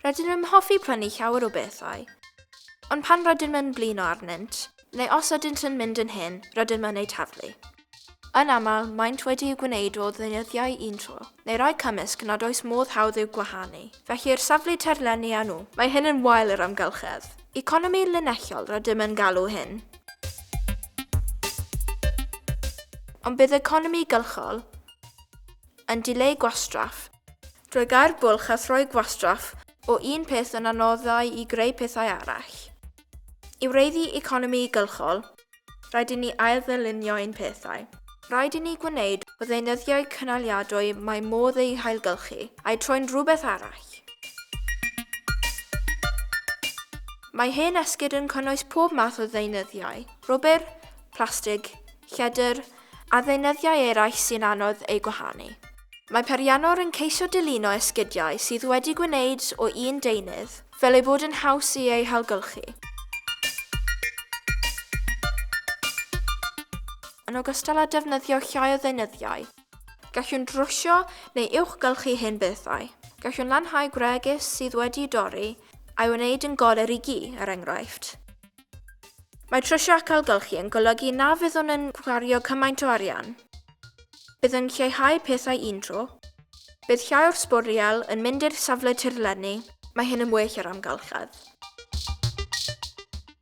Rydyn nhw'n hoffi prynu llawer o bethau, ond pan rydyn nhw'n blino arnynt, neu os ydynt yn mynd yn hyn, rydyn nhw'n ei taflu. Yn aml, maent wedi'i gwneud o ddeunyddiau un tro, neu rai cymysg nad oes modd hawdd i'w gwahanu. Felly'r safle terlennu â nhw, mae hyn yn wael i'r amgylchedd. Economi linellol rydym yn galw hyn. Ond bydd economi gylchol yn dileu gwastraff, drwy gair bwlch a throi gwastraff o un peth yn anoddau i greu pethau arall. I wreiddi economi gylchol, rhaid i ni ail-ddylunio ein pethau. Rhaid i ni gwneud o ddeunyddiau cynaliadwy mae modd eu hailgylchu, a'i troi'n rhywbeth arall. Mae hen esgid yn cynnwys pob math o ddeunyddiau, rwbyr, plastig, lledr, a ddeunyddiau eraill sy'n anodd eu gwahanu. Mae peiriannwr yn ceisio diluno esgidiau sydd wedi gwneud o un deunydd, fel ei bod yn haws i eu hailgylchu. Yn ogystal â defnyddio llai o ddeunyddiau, gallwn drwsio neu uwchgylchu hyn bethau. Gallwn lanhau gregus sydd wedi'i dorri a'i wneud yn goler i gi, enghraifft. Mae trwsio ac ailgylchu yn golygu na fyddwn yn gwario cymaint o arian. Bydd yn lleihau pethau un tro. Bydd llai o'r sbwriel yn mynd i'r safle tirlennu, mae hyn yn well i'r amgylchedd.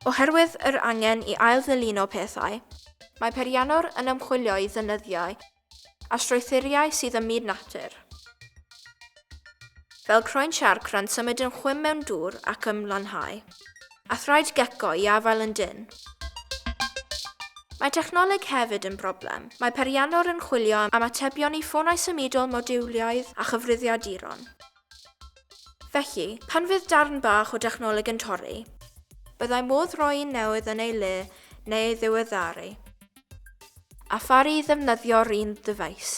Oherwydd yr angen i ail-ddyluno pethau, mae peiriannwr yn ymchwilio i ddefnyddiau a strwythuriau sydd ym myd natur. Fel croen siarc rhan symud yn chwym mewn dŵr ac ymlanhau, a thraed geco i afael yn dyn. Mae technoleg hefyd yn broblem. Mae peiriannwr yn chwilio am atebion i ffonau symudol modiwliaidd a chyfrifiaduron. Felly, pan fydd darn bach o dechnoleg yn torri, byddai modd rhoi un newydd yn ei le neu ei ddiweddaru, a pharu i ddefnyddio'r un ddyfais.